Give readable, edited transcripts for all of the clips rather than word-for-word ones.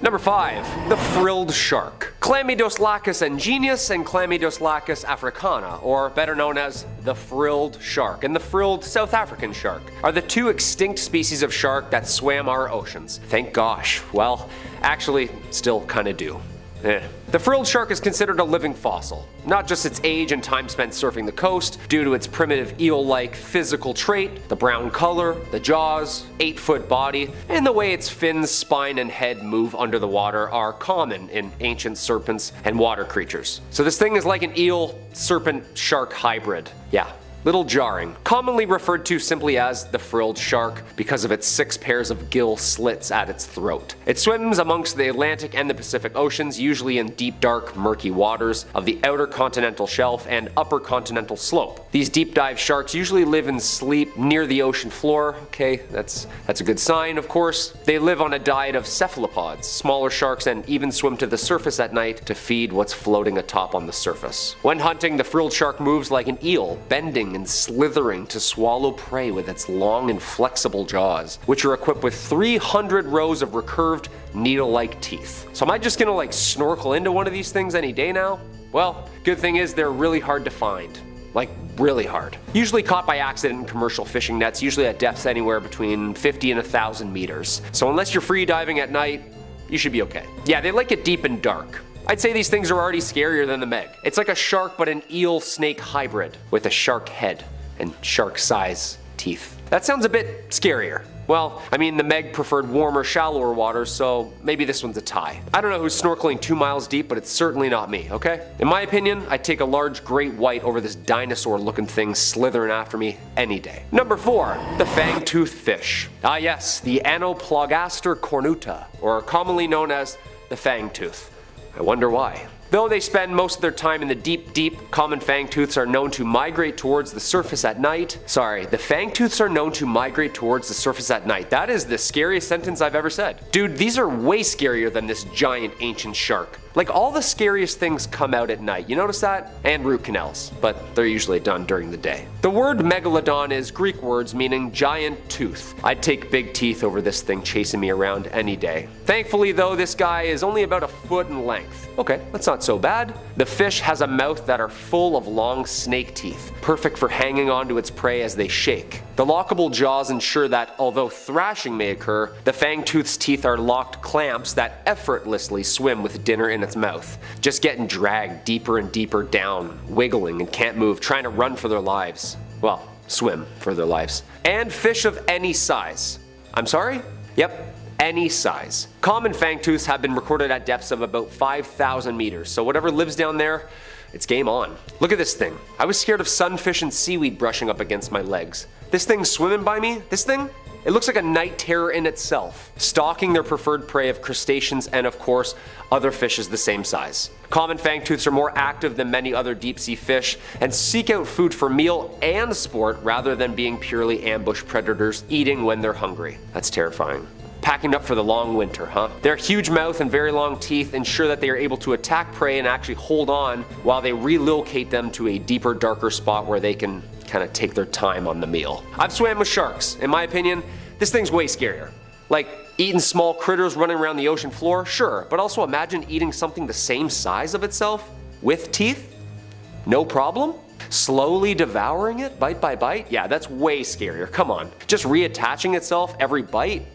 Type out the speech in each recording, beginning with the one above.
Number 5. The frilled shark. Chlamydoslacus angeneus and Chlamydoslacus africana, or better known as the frilled shark and the frilled South African shark, are the two extinct species of shark that swam our oceans. Thank gosh. Well, actually, still kinda do. The frilled shark is considered a living fossil, not just its age and time spent surfing the coast, due to its primitive eel-like physical trait, the brown color, the jaws, 8-foot body, and the way its fins, spine, and head move under the water are common in ancient serpents and water creatures. So this thing is like an eel-serpent-shark hybrid. Yeah. Little jarring. Commonly referred to simply as the frilled shark because of its 6 pairs of gill slits at its throat. It swims amongst the Atlantic and the Pacific Oceans, usually in deep, dark, murky waters of the outer continental shelf and upper continental slope. These deep dive sharks usually live and sleep near the ocean floor. Okay, that's a good sign, of course. They live on a diet of cephalopods, smaller sharks, and even swim to the surface at night to feed what's floating atop on the surface. When hunting, the frilled shark moves like an eel, bending and slithering to swallow prey with its long and flexible jaws, which are equipped with 300 rows of recurved, needle-like teeth. So am I just gonna like snorkel into one of these things any day now? Well, good thing is they're really hard to find. Like, really hard. Usually caught by accident in commercial fishing nets, usually at depths anywhere between 50 and 1,000 meters. So unless you're free diving at night, you should be okay. Yeah, they like it deep and dark. I'd say these things are already scarier than the Meg. It's like a shark but an eel-snake hybrid with a shark head and shark-size teeth. That sounds a bit scarier. Well, I mean, the Meg preferred warmer, shallower waters, so maybe this one's a tie. I don't know who's snorkeling 2 miles deep, but it's certainly not me, okay? In my opinion, I'd take a large great white over this dinosaur-looking thing slithering after me any day. Number 4. The fang-toothed fish. Ah yes, the Anoplogaster cornuta, or commonly known as the fangtooth. I wonder why. Though they spend most of their time in the deep, common fangtooths are known to migrate towards the surface at night. Sorry, the fangtooths are known to migrate towards the surface at night. That is the scariest sentence I've ever said. Dude, these are way scarier than this giant ancient shark. Like, all the scariest things come out at night, you notice that? And root canals, but they're usually done during the day. The word megalodon is Greek words meaning giant tooth. I'd take big teeth over this thing chasing me around any day. Thankfully though, this guy is only about 1 foot in length. Okay, that's not so bad. The fish has a mouth that are full of long snake teeth, perfect for hanging onto its prey as they shake. The lockable jaws ensure that, although thrashing may occur, the fangtooth's teeth are locked clamps that effortlessly swim with dinner in its mouth, just getting dragged deeper and deeper down, wiggling and can't move, trying to run for their lives. Well, swim for their lives. And fish of any size. I'm sorry? Yep. Any size. Common fangtooths have been recorded at depths of about 5,000 meters, so whatever lives down there, it's game on. Look at this thing. I was scared of sunfish and seaweed brushing up against my legs. This thing swimming by me, this thing? It looks like a night terror in itself, stalking their preferred prey of crustaceans and of course, other fishes the same size. Common fangtooths are more active than many other deep sea fish and seek out food for meal and sport rather than being purely ambush predators eating when they're hungry. That's terrifying. Packing up for the long winter, huh? Their huge mouth and very long teeth ensure that they are able to attack prey and actually hold on while they relocate them to a deeper, darker spot where they can kind of take their time on the meal. I've swam with sharks. In my opinion, this thing's way scarier. Like, eating small critters running around the ocean floor, sure, but also imagine eating something the same size of itself with teeth? No problem? Slowly devouring it, bite by bite? Yeah, that's way scarier. Come on. Just reattaching itself every bite?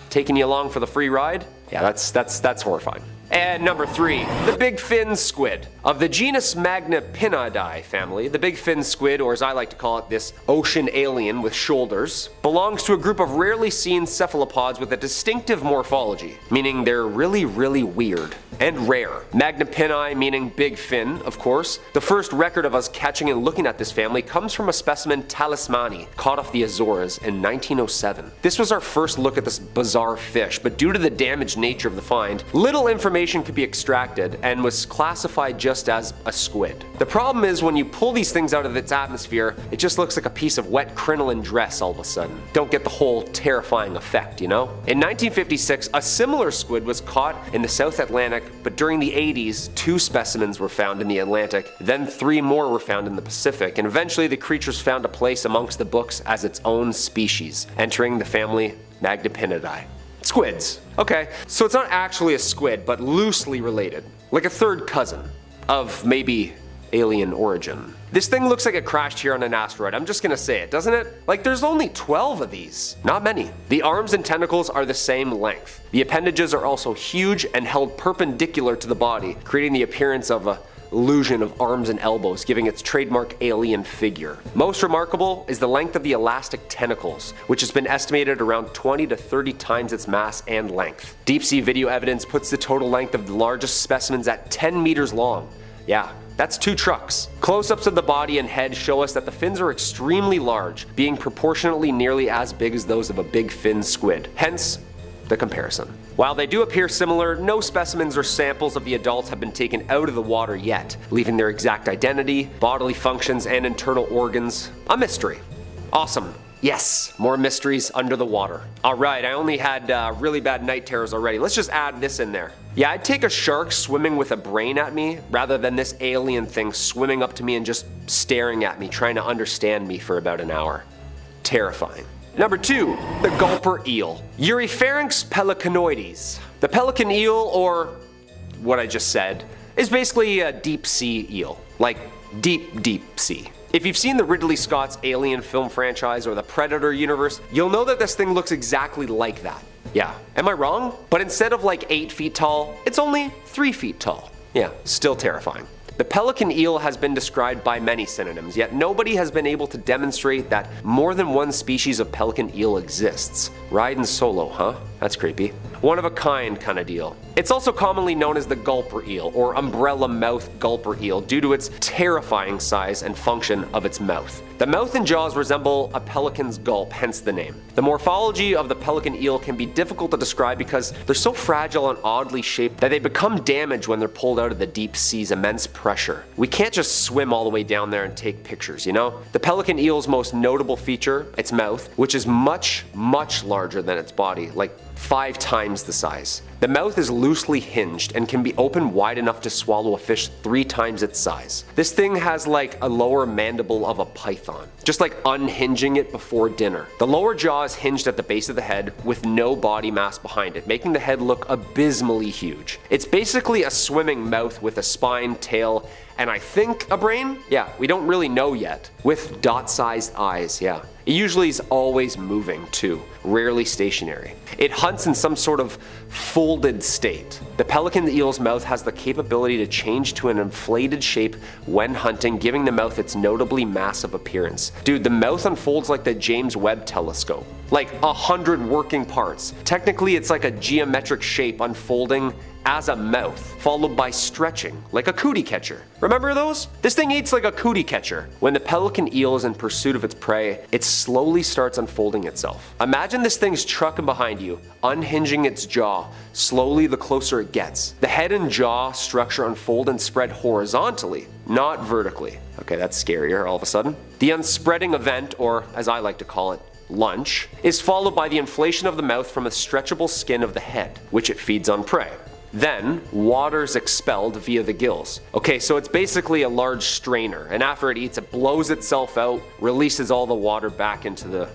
Taking you along for the free ride? Yeah, that's horrifying. And number 3, the big fin squid. Of the genus Magnapinidae family, the big fin squid, or as I like to call it, this ocean alien with shoulders, belongs to a group of rarely seen cephalopods with a distinctive morphology, meaning they're really weird and rare. Magnapini meaning big fin, of course. The first record of us catching and looking at this family comes from a specimen talismani caught off the Azores in 1907. This was our first look at this bizarre fish, but due to the damaged nature of the find, little information could be extracted and was classified just as a squid. The problem is when you pull these things out of its atmosphere, it just looks like a piece of wet crinoline dress all of a sudden. Don't get the whole terrifying effect, you know? In 1956, a similar squid was caught in the South Atlantic, but during the 80s, 2 specimens were found in the Atlantic, then 3 more were found in the Pacific, and eventually the creatures found a place amongst the books as its own species, entering the family Magnapinidae. Squids. Okay, so it's not actually a squid, but loosely related. Like a third cousin of maybe alien origin. This thing looks like it crashed here on an asteroid, I'm just gonna say it, doesn't it? Like there's only 12 of these, not many. The arms and tentacles are the same length. The appendages are also huge and held perpendicular to the body, creating the appearance of a illusion of arms and elbows, giving its trademark alien figure. Most remarkable is the length of the elastic tentacles, which has been estimated around 20 to 30 times its mass and length. Deep sea video evidence puts the total length of the largest specimens at 10 meters long. Yeah, that's 2 trucks. Close-ups of the body and head show us that the fins are extremely large, being proportionately nearly as big as those of a big fin squid. Hence, the comparison. While they do appear similar, no specimens or samples of the adults have been taken out of the water yet, leaving their exact identity, bodily functions, and internal organs a mystery. Awesome. Yes, more mysteries under the water. Alright, I only had really bad night terrors already. Let's just add this in there. Yeah, I'd take a shark swimming with a brain at me rather than this alien thing swimming up to me and just staring at me, trying to understand me for about an hour. Terrifying. Number 2, the gulper eel. Eurypharynx pelicanoides. The pelican eel, or what I just said, is basically a deep sea eel. Like deep sea. If you've seen the Ridley Scott's Alien film franchise or the Predator universe, you'll know that this thing looks exactly like that. Yeah, am I wrong? But instead of like 8 feet tall, it's only 3 feet tall. Yeah, still terrifying. The pelican eel has been described by many synonyms, yet nobody has been able to demonstrate that more than one species of pelican eel exists. Riding solo, huh? That's creepy. One of a kind kinda deal. It's also commonly known as the gulper eel, or umbrella mouth gulper eel, due to its terrifying size and function of its mouth. The mouth and jaws resemble a pelican's gulp, hence the name. The morphology of the pelican eel can be difficult to describe because they're so fragile and oddly shaped that they become damaged when they're pulled out of the deep sea's immense pressure. We can't just swim all the way down there and take pictures, you know? The pelican eel's most notable feature, its mouth, which is much larger than its body, like 5 times the size. The mouth is loosely hinged and can be opened wide enough to swallow a fish 3 times its size. This thing has like a lower mandible of a python, just like unhinging it before dinner. The lower jaw is hinged at the base of the head with no body mass behind it, making the head look abysmally huge. It's basically a swimming mouth with a spine, tail, and I think a brain? Yeah, we don't really know yet. With dot-sized eyes, yeah. It usually is always moving too, rarely stationary. It hunts in some sort of folded state. The pelican eel's mouth has the capability to change to an inflated shape when hunting, giving the mouth its notably massive appearance. Dude, the mouth unfolds like the James Webb telescope. Like 100 working parts. Technically, it's like a geometric shape unfolding as a mouth, followed by stretching, like a cootie catcher. Remember those? This thing eats like a cootie catcher. When the pelican eel is in pursuit of its prey, it slowly starts unfolding itself. Imagine this thing's trucking behind you, unhinging its jaw, slowly the closer it gets. The head and jaw structure unfold and spread horizontally, not vertically. Okay, that's scarier all of a sudden. The unspreading event, or as I like to call it, lunch, is followed by the inflation of the mouth from a stretchable skin of the head, which it feeds on prey. Then, water's expelled via the gills. Okay, so it's basically a large strainer, and after it eats, it blows itself out, releases all the water back into the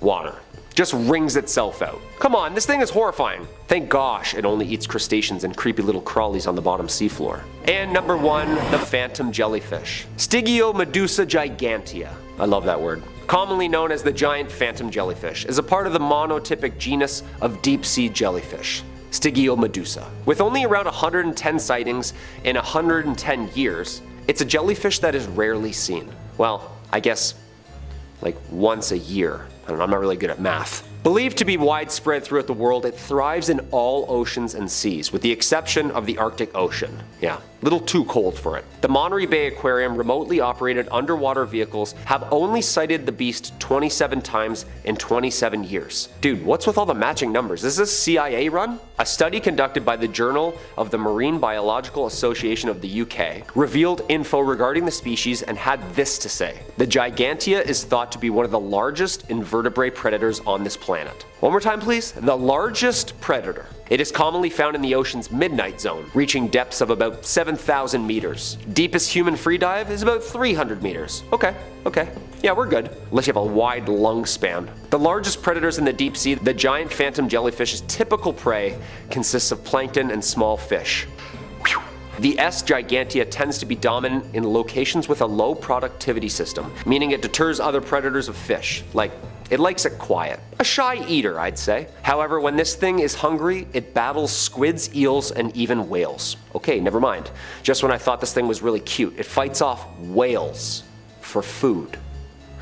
water. Just wrings itself out. Come on, this thing is horrifying. Thank gosh it only eats crustaceans and creepy little crawlies on the bottom seafloor. And number 1, the phantom jellyfish. Stygiomedusa gigantea. I love that word. Commonly known as the giant phantom jellyfish, is a part of the monotypic genus of deep sea jellyfish. Stygiomedusa. With only around 110 sightings in 110 years, it's a jellyfish that is rarely seen. Well, I guess like once a year. I don't know, I'm not really good at math. Believed to be widespread throughout the world, it thrives in all oceans and seas, with the exception of the Arctic Ocean. Yeah, a little too cold for it. The Monterey Bay Aquarium remotely operated underwater vehicles have only sighted the beast 27 times in 27 years. Dude, what's with all the matching numbers? Is this CIA run? A study conducted by the Journal of the Marine Biological Association of the UK revealed info regarding the species and had this to say. The gigantea is thought to be one of the largest invertebrate predators on this planet. planet. One more time please. The largest predator. It is commonly found in the ocean's midnight zone, reaching depths of about 7,000 meters. Deepest human free dive is about 300 meters. Okay. Yeah, we're good. Unless you have a wide lung span. The largest predators in the deep sea, the giant phantom jellyfish's typical prey consists of plankton and small fish. The S. gigantea tends to be dominant in locations with a low productivity system, meaning it deters other predators of fish. Like, it likes it quiet. A shy eater, I'd say. However, when this thing is hungry, it battles squids, eels, and even whales. Okay, never mind. Just when I thought this thing was really cute, it fights off whales for food.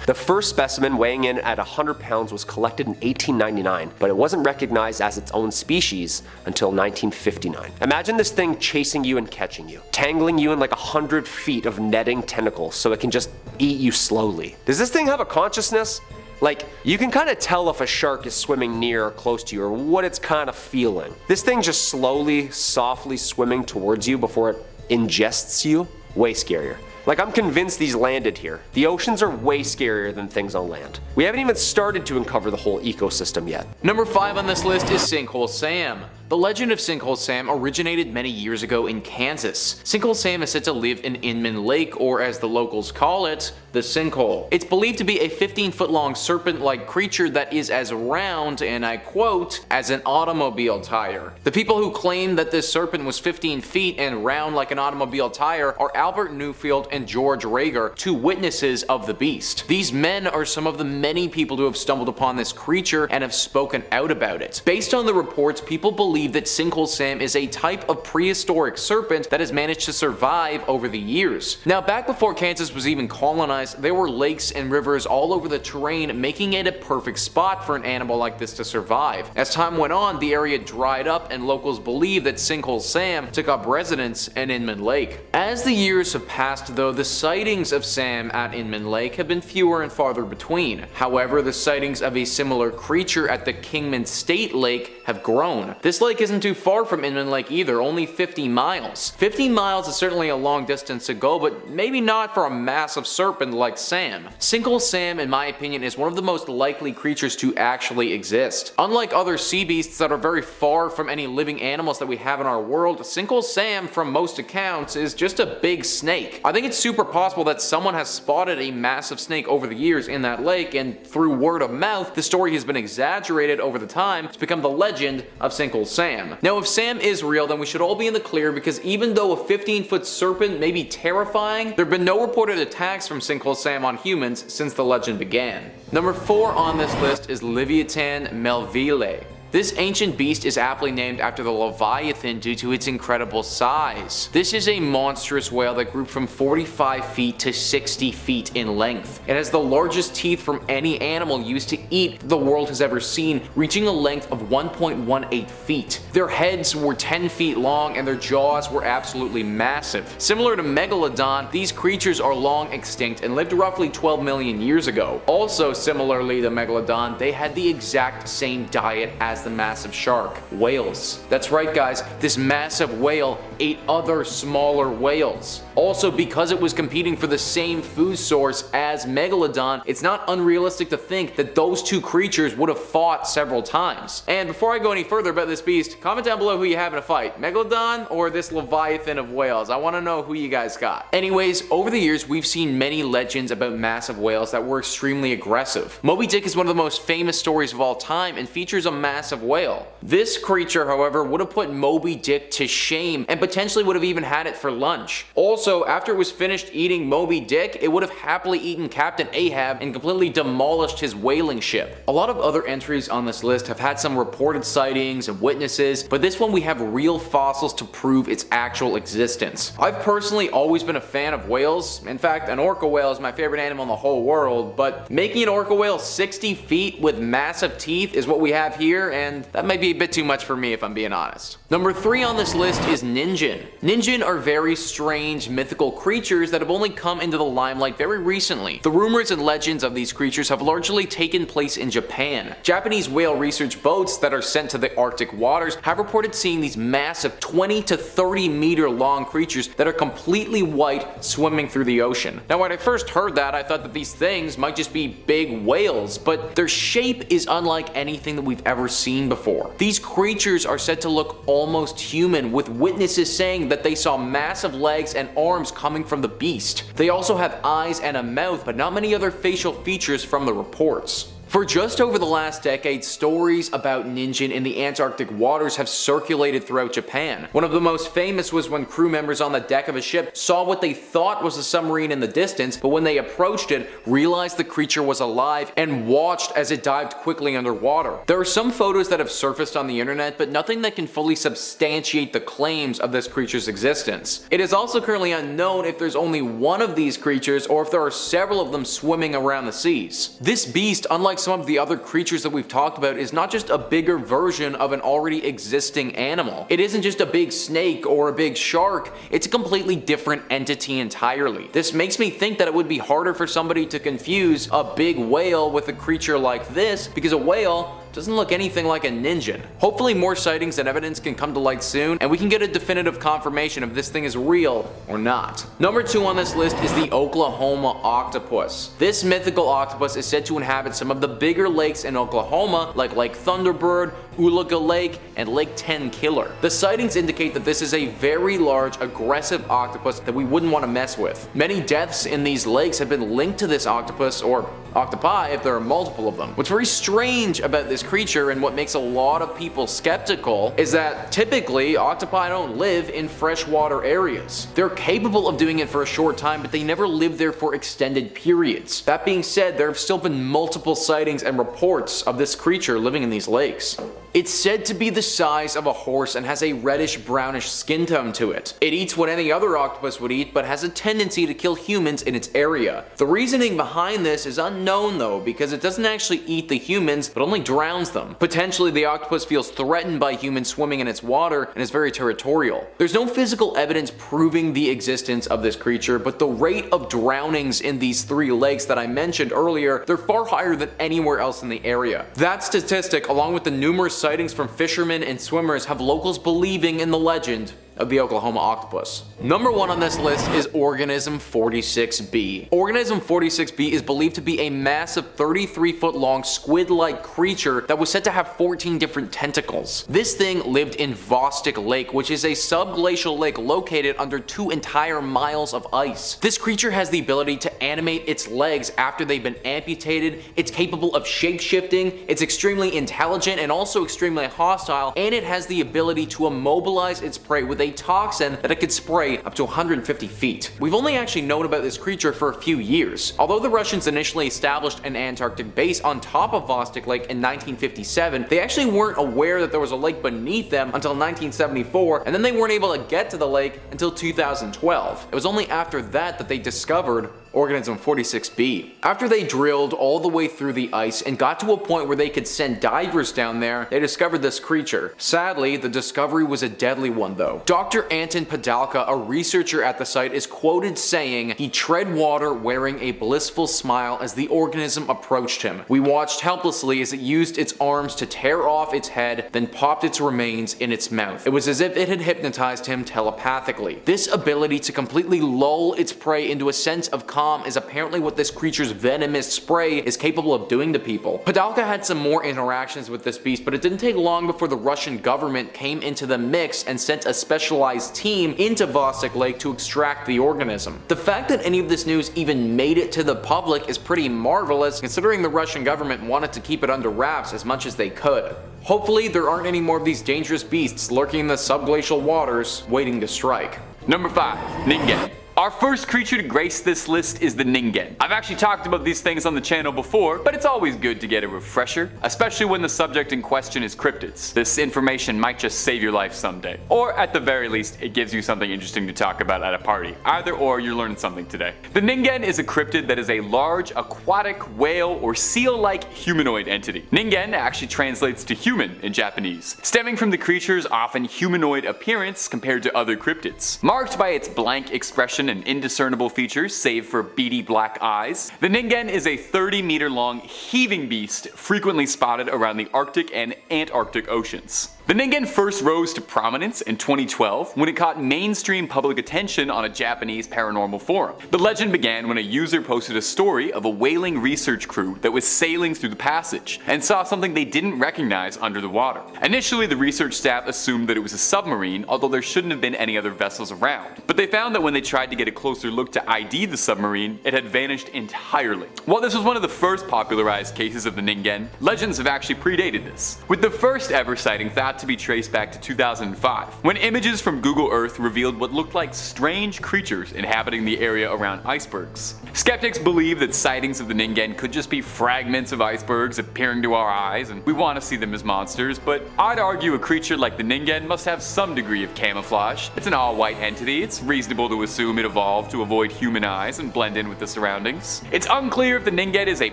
The first specimen, weighing in at 100 pounds, was collected in 1899, but it wasn't recognized as its own species until 1959. Imagine this thing chasing you and catching you, tangling you in like 100 feet of netting tentacles so it can just eat you slowly. Does this thing have a consciousness? Like, you can kind of tell if a shark is swimming near or close to you or what it's kind of feeling. This thing just slowly, softly swimming towards you before it ingests you? Way scarier. Like, I'm convinced these landed here. The oceans are way scarier than things on land. We haven't even started to uncover the whole ecosystem yet. Number 5 on this list is Sinkhole Sam. The legend of Sinkhole Sam originated many years ago in Kansas. Sinkhole Sam is said to live in Inman Lake, or as the locals call it, the sinkhole. It's believed to be a 15-foot long serpent-like creature that is as round, and I quote, as an automobile tire. The people who claim that this serpent was 15 feet and round like an automobile tire are Albert Newfield and George Rager, two witnesses of the beast. These men are some of the many people who have stumbled upon this creature and have spoken out about it. Based on the reports, people believe that Sinkhole Sam is a type of prehistoric serpent that has managed to survive over the years. Now, back before Kansas was even colonized, there were lakes and rivers all over the terrain, making it a perfect spot for an animal like this to survive. As time went on, the area dried up and locals believe that Sinkhole Sam took up residence in Inman Lake. As the years have passed though, the sightings of Sam at Inman Lake have been fewer and farther between. However, the sightings of a similar creature at the Kingman State Lake have grown. This lake isn't too far from Inman Lake either, only 50 miles. 50 miles is certainly a long distance to go, but maybe not for a massive serpent like Sam. Sinkhole Sam, in my opinion, is one of the most likely creatures to actually exist. Unlike other sea beasts that are very far from any living animals that we have in our world, Sinkhole Sam, from most accounts, is just a big snake. I think it's super possible that someone has spotted a massive snake over the years in that lake, and through word of mouth, the story has been exaggerated over the time to become the legend of Sinkhole Sam. Now, if Sam is real, then we should all be in the clear, because even though a 15-foot serpent may be terrifying, there have been no reported attacks from Sinkhole Sam on humans since the legend began. Number 4 on this list is Leviathan melville. This ancient beast is aptly named after the Leviathan due to its incredible size. This is a monstrous whale that grew from 45 feet to 60 feet in length. It has the largest teeth from any animal used to eat the world has ever seen, reaching a length of 1.18 feet. Their heads were 10 feet long and their jaws were absolutely massive. Similar to Megalodon, these creatures are long extinct and lived roughly 12 million years ago. Also similarly to Megalodon, they had the exact same diet as the massive shark, whales. That's right guys, this massive whale ate other smaller whales. Also, because it was competing for the same food source as Megalodon, it's not unrealistic to think that those two creatures would have fought several times. And before I go any further about this beast, comment down below who you have in a fight, Megalodon or this Leviathan of whales. I want to know who you guys got. Anyways, over the years we've seen many legends about massive whales that were extremely aggressive. Moby Dick is one of the most famous stories of all time and features a massive whale. This creature, however, would have put Moby Dick to shame and potentially would have even had it for lunch. Also, after it was finished eating Moby Dick, it would have happily eaten Captain Ahab and completely demolished his whaling ship. A lot of other entries on this list have had some reported sightings and witnesses, but this one we have real fossils to prove its actual existence. I've personally always been a fan of whales. In fact, an orca whale is my favorite animal in the whole world, but making an orca whale 60 feet with massive teeth is what we have here, and that might be a bit too much for me if I'm being honest. Number 3 on this list is NINGEN. NINGEN are very strange mythical creatures that have only come into the limelight very recently. The rumors and legends of these creatures have largely taken place in Japan. Japanese whale research boats that are sent to the Arctic waters have reported seeing these massive 20 to 30 meter long creatures that are completely white swimming through the ocean. Now when I first heard that, I thought that these things might just be big whales, but their shape is unlike anything that we've ever seen before. These creatures are said to look almost human, with witnesses saying that they saw massive legs and arms coming from the beast. They also have eyes and a mouth, but not many other facial features from the reports. For just over the last decade, stories about NINGEN in the Antarctic waters have circulated throughout Japan. One of the most famous was when crew members on the deck of a ship saw what they thought was a submarine in the distance, but when they approached it, realized the creature was alive and watched as it dived quickly underwater. There are some photos that have surfaced on the internet, but nothing that can fully substantiate the claims of this creature's existence. It is also currently unknown if there's only one of these creatures or if there are several of them swimming around the seas. This beast, unlike some of the other creatures that we've talked about, is not just a bigger version of an already existing animal. It isn't just a big snake or a big shark, it's a completely different entity entirely. This makes me think that it would be harder for somebody to confuse a big whale with a creature like this, because a whale doesn't look anything like a NINGEN. Hopefully more sightings and evidence can come to light soon, and we can get a definitive confirmation if this thing is real or not. Number 2 on this list is the Oklahoma octopus. This mythical octopus is said to inhabit some of the bigger lakes in Oklahoma, like Lake Thunderbird, Oolga Lake, and Lake 10 Killer. The sightings indicate that this is a very large, aggressive octopus that we wouldn't want to mess with. Many deaths in these lakes have been linked to this octopus, or octopi if there are multiple of them. What's very strange about this creature, and what makes a lot of people skeptical, is that typically octopi don't live in freshwater areas. They're capable of doing it for a short time, but they never live there for extended periods. That being said, there have still been multiple sightings and reports of this creature living in these lakes. It's said to be the size of a horse and has a reddish brownish skin tone to it. It eats what any other octopus would eat, but has a tendency to kill humans in its area. The reasoning behind this is unknown though, because it doesn't actually eat the humans, but only drowns them. Potentially the octopus feels threatened by humans swimming in its water and is very territorial. There's no physical evidence proving the existence of this creature, but the rate of drownings in these 3 lakes that I mentioned earlier, they're far higher than anywhere else in the area. That statistic, along with the numerous sightings from fishermen and swimmers, have locals believing in the legend of the Oklahoma octopus. Number 1 on this list is Organism 46B. Organism 46B is believed to be a massive 33-foot long squid-like creature that was said to have 14 different tentacles. This thing lived in Vostok Lake, which is a subglacial lake located under 2 entire miles of ice. This creature has the ability to animate its legs after they've been amputated, it's capable of shape-shifting, it's extremely intelligent and also extremely hostile, and it has the ability to immobilize its prey with a toxin that it could spray up to 150 feet. We've only actually known about this creature for a few years. Although the Russians initially established an Antarctic base on top of Vostok Lake in 1957, they actually weren't aware that there was a lake beneath them until 1974, and then they weren't able to get to the lake until 2012. It was only after that that they discovered Organism 46B. After they drilled all the way through the ice and got to a point where they could send divers down there, they discovered this creature. Sadly, the discovery was a deadly one though. Dr. Anton Padalka, a researcher at the site, is quoted saying, "He tread water wearing a blissful smile as the organism approached him. We watched helplessly as it used its arms to tear off its head, then popped its remains in its mouth. It was as if it had hypnotized him telepathically." This ability to completely lull its prey into a sense of calm is apparently what this creature's venomous spray is capable of doing to people. Padalka had some more interactions with this beast, but it didn't take long before the Russian government came into the mix and sent a specialized team into Vostok Lake to extract the organism. The fact that any of this news even made it to the public is pretty marvelous, considering the Russian government wanted to keep it under wraps as much as they could. Hopefully there aren't any more of these dangerous beasts lurking in the subglacial waters waiting to strike. Number 5. NINGEN. Our first creature to grace this list is the Ningen. I've actually talked about these things on the channel before, but it's always good to get a refresher, especially when the subject in question is cryptids. This information might just save your life someday. Or at the very least, it gives you something interesting to talk about at a party. Either or, you're learning something today. The Ningen is a cryptid that is a large aquatic whale or seal-like humanoid entity. Ningen actually translates to human in Japanese, stemming from the creature's often humanoid appearance compared to other cryptids. Marked by its blank expression and indiscernible features save for beady black eyes, the Ningen is a 30-meter long heaving beast frequently spotted around the Arctic and Antarctic oceans. The Ningen first rose to prominence in 2012 when it caught mainstream public attention on a Japanese paranormal forum. The legend began when a user posted a story of a whaling research crew that was sailing through the passage and saw something they didn't recognize under the water. Initially, the research staff assumed that it was a submarine, although there shouldn't have been any other vessels around. But they found that when they tried to get a closer look to ID the submarine, it had vanished entirely. While this was one of the first popularized cases of the Ningen, legends have actually predated this, with the first ever sighting thought to be traced back to 2005, when images from Google Earth revealed what looked like strange creatures inhabiting the area around icebergs. Skeptics believe that sightings of the Ningen could just be fragments of icebergs appearing to our eyes, and we want to see them as monsters, but I'd argue a creature like the Ningen must have some degree of camouflage. It's an all-white entity, it's reasonable to assume it evolved to avoid human eyes and blend in with the surroundings. It's unclear if the Ningen is a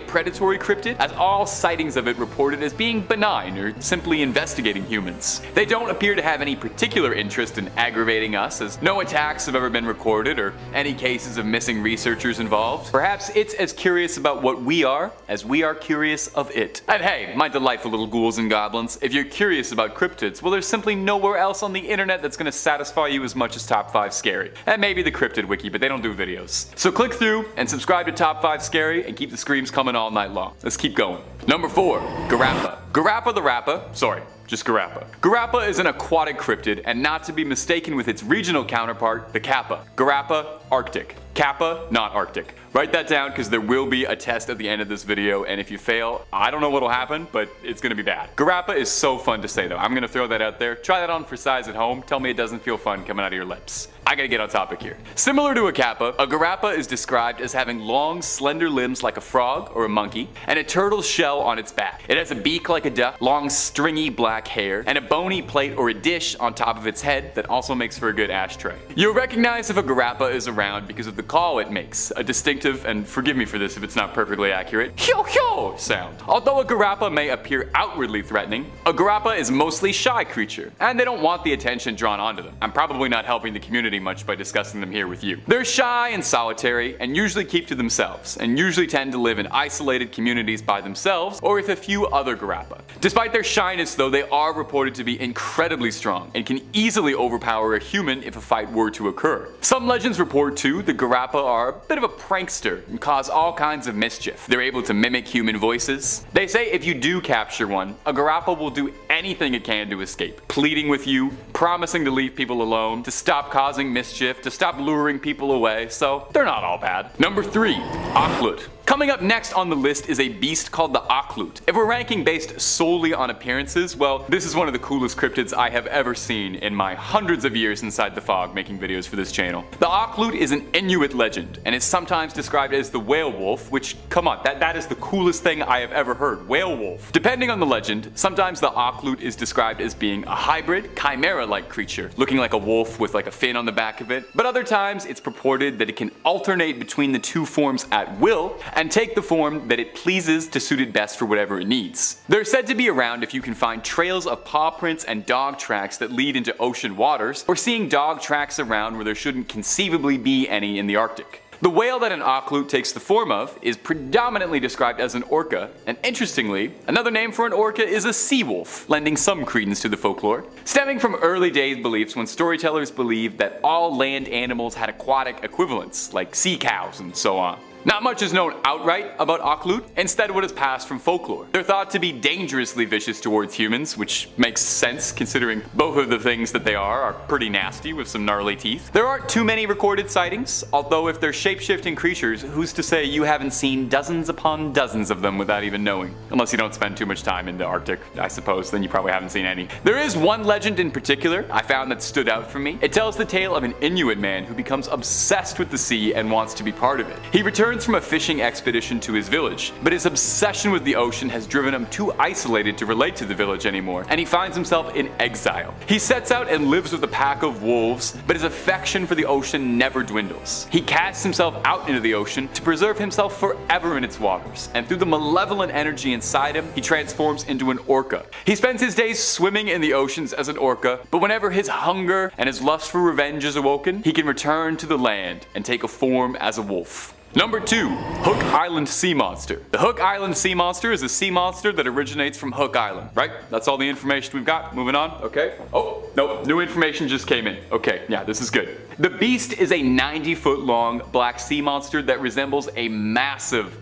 predatory cryptid, as all sightings of it reported as being benign or simply investigating humans. They don't appear to have any particular interest in aggravating us, as no attacks have ever been recorded or any cases of missing researchers involved. Perhaps it's as curious about what we are as we are curious of it. And hey, my delightful little ghouls and goblins, if you're curious about cryptids, well, there's simply nowhere else on the internet that's going to satisfy you as much as Top 5 Scary. And maybe the Cryptid Wiki, but they don't do videos. So click through and subscribe to Top 5 Scary and keep the screams coming all night long. Let's keep going. Number 4. Garappa. Garappa the Rappa. Sorry. Just Garappa. Garappa is an aquatic cryptid and not to be mistaken with its regional counterpart, the Kappa. Garappa, Arctic. Kappa, not Arctic. Write that down because there will be a test at the end of this video, and if you fail, I don't know what'll happen, but it's gonna be bad. Garappa is so fun to say though. I'm gonna throw that out there. Try that on for size at home. Tell me it doesn't feel fun coming out of your lips. I gotta get on topic here. Similar to a Kappa, a Garappa is described as having long, slender limbs like a frog or a monkey, and a turtle's shell on its back. It has a beak like a duck, long, stringy black hair, and a bony plate or a dish on top of its head that also makes for a good ashtray. You'll recognize if a Garappa is around because of the call it makes, a distinctive, and forgive me for this if it's not perfectly accurate, hyo sound. Although a Garappa may appear outwardly threatening, a Garappa is mostly shy creature, and they don't want the attention drawn onto them. I'm probably not helping the community much by discussing them here with you. They're shy and solitary, and usually keep to themselves, and usually tend to live in isolated communities by themselves, or with a few other Garappa. Despite their shyness though, they are reported to be incredibly strong, and can easily overpower a human if a fight were to occur. Some legends report too the Garappa are a bit of a prankster and cause all kinds of mischief. They're able to mimic human voices. They say if you do capture one, a Garappa will do anything it can to escape, pleading with you, promising to leave people alone, to stop causing mischief, to stop luring people away, so they're not all bad. Number 3. Octopus. Coming up next on the list is a beast called the octopus. If we're ranking based solely on appearances, well, this is one of the coolest cryptids I have ever seen in my hundreds of years inside the fog making videos for this channel. The octopus is an Inuit legend, and is sometimes described as the whale wolf, which, come on, that is the coolest thing I have ever heard, whale wolf. Depending on the legend, sometimes the octopus is described as being a hybrid, chimera-like creature, looking like a wolf with like a fin on the back of it, but other times it's purported that it can alternate between the two forms at will, and take the form that it pleases to suit it best for whatever it needs. They're said to be around if you can find trails of paw prints and dog tracks that lead into ocean waters, or seeing dog tracks around where there shouldn't conceivably be any in the Arctic. The whale that an octopus takes the form of is predominantly described as an orca, and interestingly, another name for an orca is a sea wolf, lending some credence to the folklore. Stemming from early days beliefs when storytellers believed that all land animals had aquatic equivalents, like sea cows and so on. Not much is known outright about octolute, instead what is passed from folklore. They're thought to be dangerously vicious towards humans, which makes sense considering both of the things that they are pretty nasty with some gnarly teeth. There aren't too many recorded sightings, although if they're shape-shifting creatures, who's to say you haven't seen dozens upon dozens of them without even knowing? Unless you don't spend too much time in the Arctic, I suppose, then you probably haven't seen any. There is one legend in particular I found that stood out for me. It tells the tale of an Inuit man who becomes obsessed with the sea and wants to be part of it. He returns from a fishing expedition to his village, but his obsession with the ocean has driven him too isolated to relate to the village anymore, and he finds himself in exile. He sets out and lives with a pack of wolves, but his affection for the ocean never dwindles. He casts himself out into the ocean to preserve himself forever in its waters, and through the malevolent energy inside him, he transforms into an orca. He spends his days swimming in the oceans as an orca, but whenever his hunger and his lust for revenge is awoken, he can return to the land and take a form as a wolf. Number 2. Hook Island Sea Monster. The Hook Island Sea Monster is a sea monster that originates from Hook Island, right? That's all the information we've got. Moving on, okay? Oh, nope, new information just came in. Okay, yeah, this is good. The beast is a 90-foot long black sea monster that resembles a massive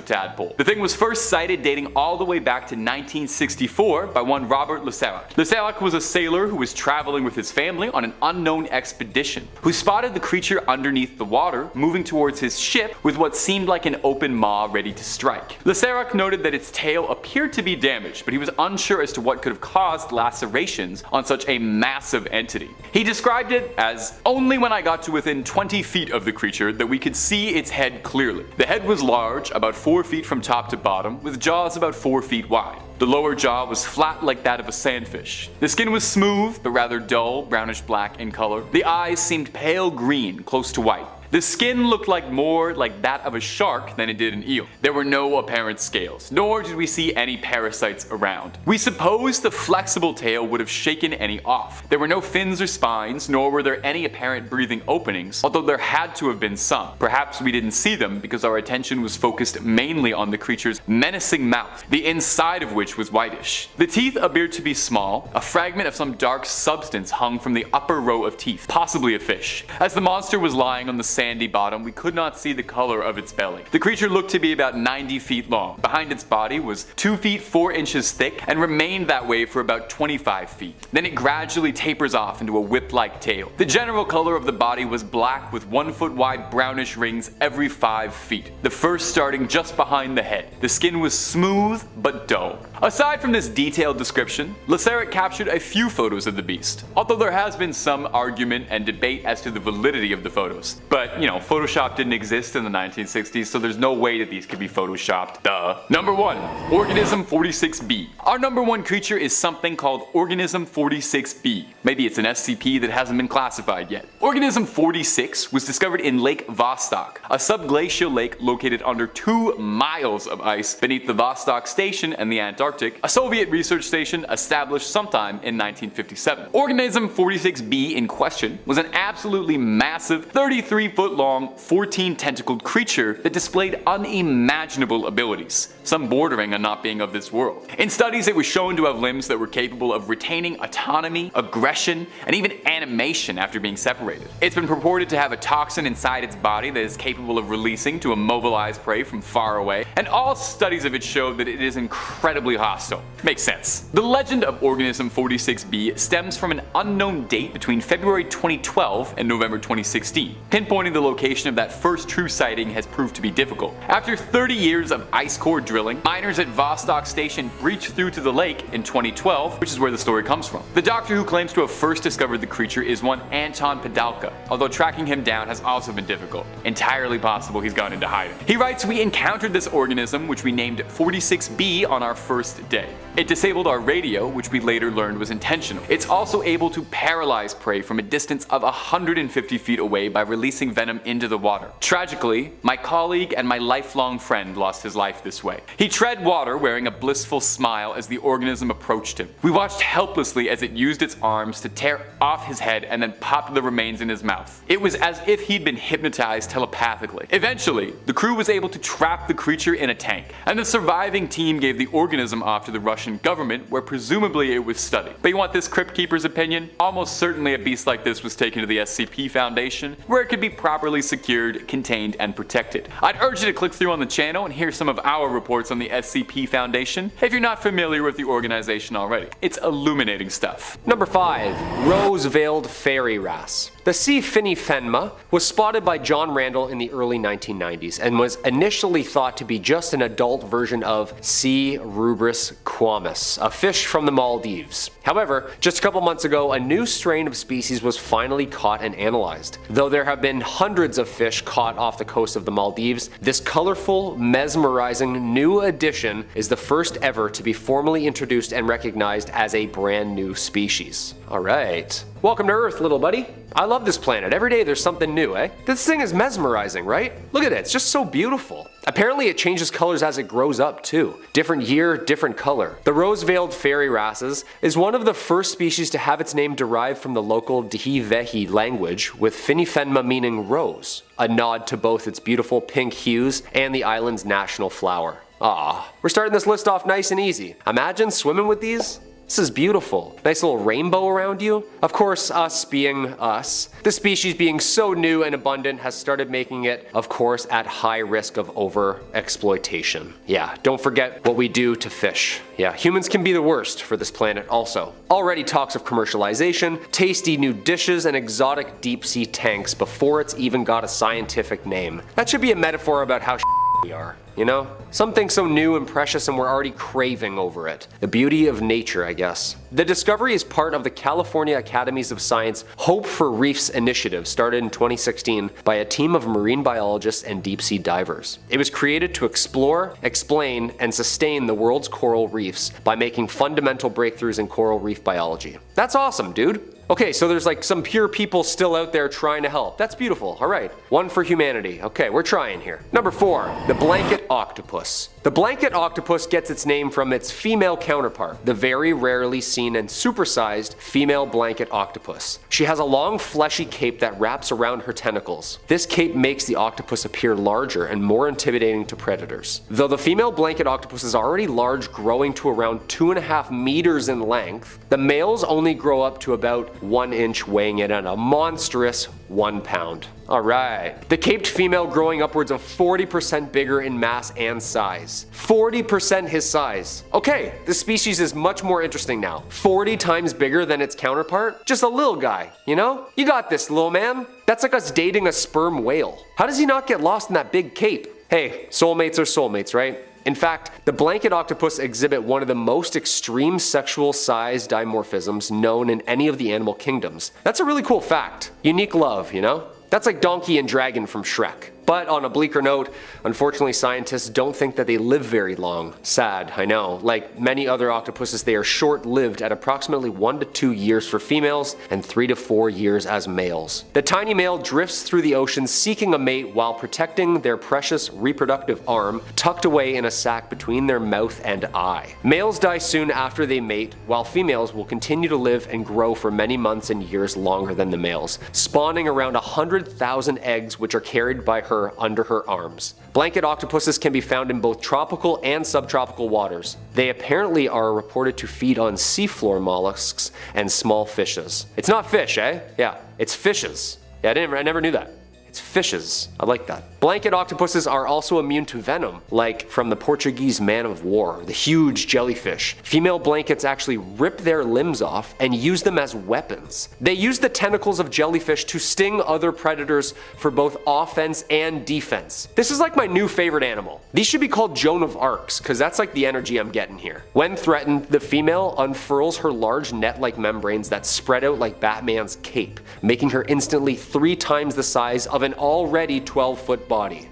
tadpole. The thing was first sighted dating all the way back to 1964 by one Robert Leserac. Leserac was a sailor who was traveling with his family on an unknown expedition, who spotted the creature underneath the water, moving towards his ship with what seemed like an open maw ready to strike. Leserac noted that its tail appeared to be damaged, but he was unsure as to what could have caused lacerations on such a massive entity. He described it as, "Only when I got to within 20 feet of the creature that we could see its head clearly. The head was large, about 4 feet from top to bottom, with jaws about 4 feet wide. The lower jaw was flat like that of a sandfish. The skin was smooth, but rather dull, brownish black in color. The eyes seemed pale green, close to white. The skin looked more like that of a shark than it did an eel. There were no apparent scales, nor did we see any parasites around. We suppose the flexible tail would have shaken any off. There were no fins or spines, nor were there any apparent breathing openings, although there had to have been some. Perhaps we didn't see them because our attention was focused mainly on the creature's menacing mouth, the inside of which was whitish. The teeth appeared to be small. A fragment of some dark substance hung from the upper row of teeth, possibly a fish. As the monster was lying on the sandy bottom, we could not see the color of its belly. The creature looked to be about 90 feet long. Behind its body was 2 feet 4 inches thick and remained that way for about 25 feet. Then it gradually tapers off into a whip-like tail. The general color of the body was black with 1 foot wide brownish rings every 5 feet, the first starting just behind the head. The skin was smooth but dull. Aside from this detailed description, Leserac captured a few photos of the beast, although there has been some argument and debate as to the validity of the photos. But, Photoshop didn't exist in the 1960s, so there's no way that these could be photoshopped. Duh. Number 1. Organism 46B. Our number 1 creature is something called Organism 46B. Maybe it's an SCP that hasn't been classified yet. Organism 46 was discovered in Lake Vostok, a subglacial lake located under 2 miles of ice beneath the Vostok Station and the Antarctic, a Soviet research station established sometime in 1957. Organism 46B in question was an absolutely massive 33-foot long, 14-tentacled creature that displayed unimaginable abilities, some bordering on not being of this world. In studies, it was shown to have limbs that were capable of retaining autonomy, aggression, and even animation after being separated. It's been purported to have a toxin inside its body that is capable of releasing to immobilize prey from far away, and all studies of it showed that it is incredibly hostile. Makes sense. The legend of Organism 46B stems from an unknown date between February 2012 and November 2016. Pinpointing the location of that first true sighting has proved to be difficult. After 30 years of ice core drilling, miners at Vostok Station breached through to the lake in 2012, which is where the story comes from. The doctor who claims to have first discovered the creature is one Anton Padalka, although tracking him down has also been difficult. Entirely possible he's gone into hiding. He writes, "We encountered this organism, which we named 46B on our first day. It disabled our radio, which we later learned was intentional. It's also able to paralyze prey from a distance of 150 feet away by releasing venom into the water. Tragically, my colleague and my lifelong friend lost his life this way. He tread water wearing a blissful smile as the organism approached him. We watched helplessly as it used its arms to tear off his head and then popped the remains in his mouth. It was as if he'd been hypnotized telepathically. Eventually, the crew was able to trap the creature in a tank, and the surviving team gave the organism off to the Russian government, where presumably it was studied. But you want this Crypt Keeper's opinion? Almost certainly a beast like this was taken to the SCP Foundation, where it could be properly secured, contained, and protected. I'd urge you to click through on the channel and hear some of our reports on the SCP Foundation if you're not familiar with the organization already. It's illuminating stuff. Number 5. Rose-veiled fairy wrasse. The C. finiphenma was spotted by John Randall in the early 1990s and was initially thought to be just an adult version of C. rubris quamus, a fish from the Maldives. However, just a couple months ago, a new strain of species was finally caught and analyzed. Though there have been hundreds of fish caught off the coast of the Maldives, this colorful, mesmerizing new addition is the first ever to be formally introduced and recognized as a brand new species. Alright. Welcome to Earth, little buddy. I love this planet. Every day there's something new, eh? This thing is mesmerizing, right? Look at it, it's just so beautiful. Apparently it changes colors as it grows up too. Different year, different color. The rose-veiled fairy wrasses is one of the first species to have its name derived from the local Dhivehi language, with finiphenma meaning rose, a nod to both its beautiful pink hues and the island's national flower. Ah, we're starting this list off nice and easy. Imagine swimming with these. This is beautiful. Nice little rainbow around you. Of course, us being us, the species being so new and abundant has started making it, of course, at high risk of over-exploitation. Yeah, don't forget what we do to fish. Yeah, humans can be the worst for this planet also. Already talks of commercialization, tasty new dishes, and exotic deep-sea tanks before it's even got a scientific name. That should be a metaphor about how we are, you know? Something so new and precious and we're already craving over it. The beauty of nature, I guess. The discovery is part of the California Academies of Science Hope for Reefs initiative started in 2016 by a team of marine biologists and deep-sea divers. It was created to explore, explain, and sustain the world's coral reefs by making fundamental breakthroughs in coral reef biology. That's awesome, dude. Okay, so there's like some pure people still out there trying to help. That's beautiful. Alright, one for humanity. Okay, we're trying here. Number 4. The blanket octopus. The blanket octopus gets its name from its female counterpart, the very rarely seen and supersized female blanket octopus. She has a long fleshy cape that wraps around her tentacles. This cape makes the octopus appear larger and more intimidating to predators. Though the female blanket octopus is already large, growing to around 2.5 meters in length, the males only grow up to about 1 inch, weighing in at a monstrous 1 pound. Alright. The caped female growing upwards of 40% bigger in mass and size. 40% his size. Okay, this species is much more interesting now. 40 times bigger than its counterpart? Just a little guy, you know? You got this, little man. That's like us dating a sperm whale. How does he not get lost in that big cape? Hey, soulmates are soulmates, right? In fact, the blanket octopus exhibit one of the most extreme sexual size dimorphisms known in any of the animal kingdoms. That's a really cool fact. Unique love, you know? That's like Donkey and Dragon from Shrek. But on a bleaker note, unfortunately scientists don't think that they live very long. Sad, I know. Like many other octopuses, they are short-lived at approximately 1 to 2 years for females and 3 to 4 years as males. The tiny male drifts through the ocean seeking a mate while protecting their precious reproductive arm tucked away in a sac between their mouth and eye. Males die soon after they mate, while females will continue to live and grow for many months and years longer than the males, spawning around 100,000 eggs which are carried by her under her arms. Blanket octopuses can be found in both tropical and subtropical waters. They apparently are reported to feed on seafloor mollusks and small fishes. It's not fish, eh? Yeah, it's fishes. Yeah, I never knew that. It's fishes. I like that. Blanket octopuses are also immune to venom, like from the Portuguese man of war, the huge jellyfish. Female blankets actually rip their limbs off and use them as weapons. They use the tentacles of jellyfish to sting other predators for both offense and defense. This is like my new favorite animal. These should be called Joan of Arcs, because that's like the energy I'm getting here. When threatened, the female unfurls her large net-like membranes that spread out like Batman's cape, making her instantly 3 times the size of an already 12-foot body.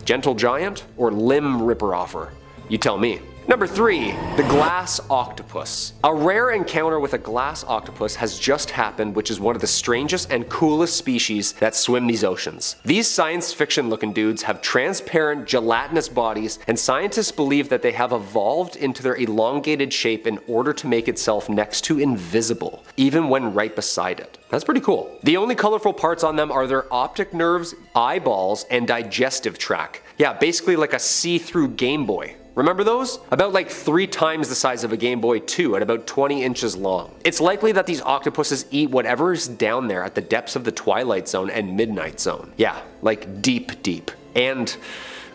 Gentle giant or limb ripper-offer? You tell me. Number 3. The glass octopus. A rare encounter with a glass octopus has just happened, which is one of the strangest and coolest species that swim these oceans. These science fiction looking dudes have transparent gelatinous bodies, and scientists believe that they have evolved into their elongated shape in order to make itself next to invisible, even when right beside it. That's pretty cool. The only colorful parts on them are their optic nerves, eyeballs, and digestive tract. Yeah, basically like a see-through Game Boy. Remember those? About like 3 times the size of a Game Boy 2 at about 20 inches long. It's likely that these octopuses eat whatever is down there at the depths of the Twilight Zone and Midnight Zone. Yeah, like deep. And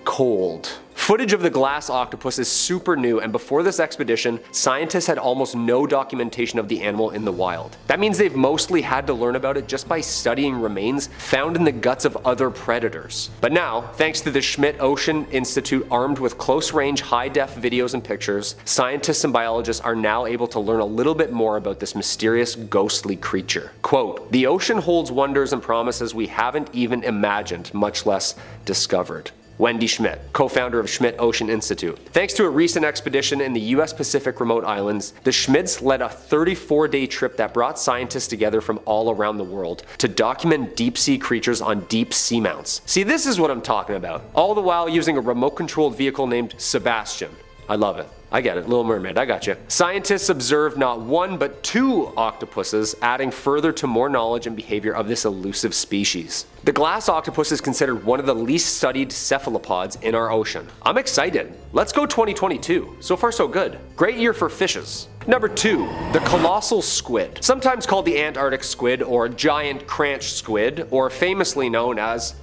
cold. Footage of the glass octopus is super new, and before this expedition, scientists had almost no documentation of the animal in the wild. That means they've mostly had to learn about it just by studying remains found in the guts of other predators. But now, thanks to the Schmidt Ocean Institute armed with close-range, high-def videos and pictures, scientists and biologists are now able to learn a little bit more about this mysterious, ghostly creature. Quote, "The ocean holds wonders and promises we haven't even imagined, much less discovered." Wendy Schmidt, co-founder of Schmidt Ocean Institute. Thanks to a recent expedition in the US Pacific remote islands, the Schmidts led a 34-day trip that brought scientists together from all around the world to document deep-sea creatures on deep seamounts. See, this is what I'm talking about. All the while using a remote-controlled vehicle named Sebastian. I love it. I get it, Little Mermaid, I got you. Scientists observed not 1 but 2 octopuses, adding further to more knowledge and behavior of this elusive species. The glass octopus is considered one of the least studied cephalopods in our ocean. I'm excited. Let's go 2022. So far so good. Great year for fishes. Number 2, the colossal squid. Sometimes called the Antarctic squid or giant cranch squid, or famously known as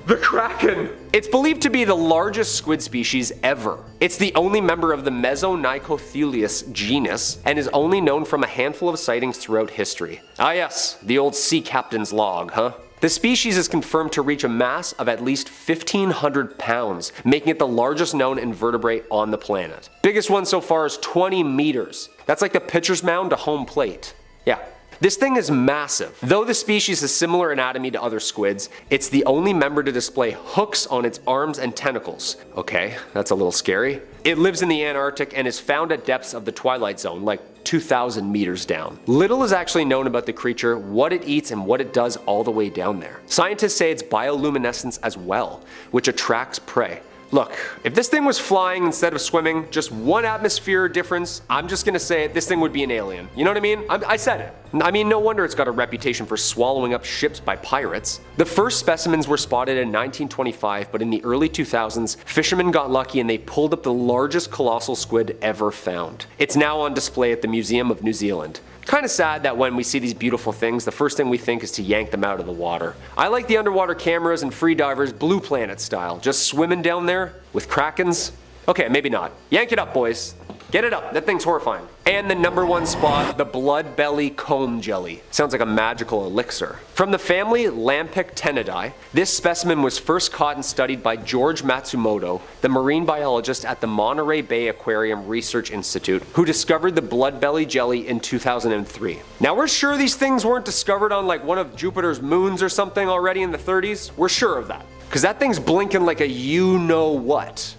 the Kraken. It's believed to be the largest squid species ever. It's the only member of the Mesonychothelius genus and is only known from a handful of sightings throughout history. Ah yes, the old sea captain's log, huh? The species is confirmed to reach a mass of at least 1,500 pounds, making it the largest known invertebrate on the planet. Biggest one so far is 20 meters. That's like the pitcher's mound to home plate. Yeah. This thing is massive. Though the species has similar anatomy to other squids, it's the only member to display hooks on its arms and tentacles. Okay, that's a little scary. It lives in the Antarctic and is found at depths of the Twilight Zone, like 2,000 meters down. Little is actually known about the creature, what it eats, and what it does all the way down there. Scientists say it's bioluminescence as well, which attracts prey. Look, if this thing was flying instead of swimming, just 1 atmosphere difference, I'm just gonna say it, this thing would be an alien. You know what I mean? I said it. I mean, no wonder it's got a reputation for swallowing up ships by pirates. The first specimens were spotted in 1925, but in the early 2000s, fishermen got lucky and they pulled up the largest colossal squid ever found. It's now on display at the Museum of New Zealand. Kind of sad that when we see these beautiful things, the first thing we think is to yank them out of the water. I like the underwater cameras and free divers Blue Planet style, just swimming down there with krakens. Okay, maybe not. Yank it up, boys. Get it up, that thing's horrifying. And the number 1 spot, the blood belly comb jelly. Sounds like a magical elixir. From the family Lampictenidae, this specimen was first caught and studied by George Matsumoto, the marine biologist at the Monterey Bay Aquarium Research Institute, who discovered the blood belly jelly in 2003. Now we're sure these things weren't discovered on like one of Jupiter's moons or something already in the 30s. We're sure of that. Cause that thing's blinking like a you-know-what.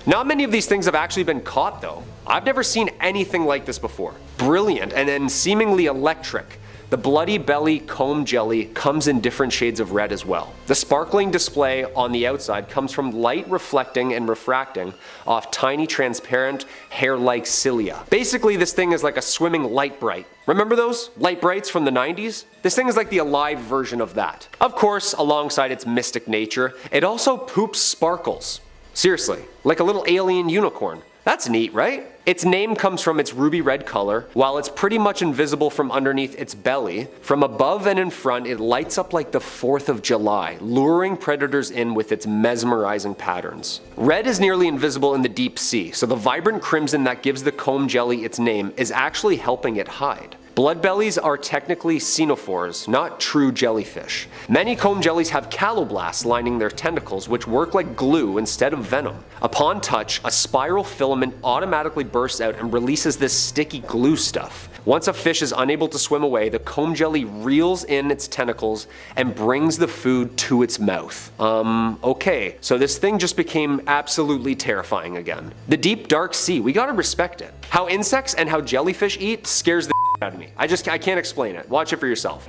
Not many of these things have actually been caught though. I've never seen anything like this before. Brilliant and then seemingly electric. The bloody belly comb jelly comes in different shades of red as well. The sparkling display on the outside comes from light reflecting and refracting off tiny transparent hair-like cilia. Basically this thing is like a swimming light bright. Remember those light brights from the 90s? This thing is like the alive version of that. Of course, alongside its mystic nature, it also poops sparkles. Seriously, like a little alien unicorn. That's neat, right? Its name comes from its ruby red color. While it's pretty much invisible from underneath its belly, from above and in front it lights up like the 4th of July, luring predators in with its mesmerizing patterns. Red is nearly invisible in the deep sea, so the vibrant crimson that gives the comb jelly its name is actually helping it hide. Bloodbellies are technically ctenophores, not true jellyfish. Many comb jellies have caloblasts lining their tentacles, which work like glue instead of venom. Upon touch, a spiral filament automatically bursts out and releases this sticky glue stuff. Once a fish is unable to swim away, the comb jelly reels in its tentacles and brings the food to its mouth. Okay, so this thing just became absolutely terrifying again. The deep dark sea, we gotta respect it. How insects and how jellyfish eat scares the out of me. I can't explain it. Watch it for yourself.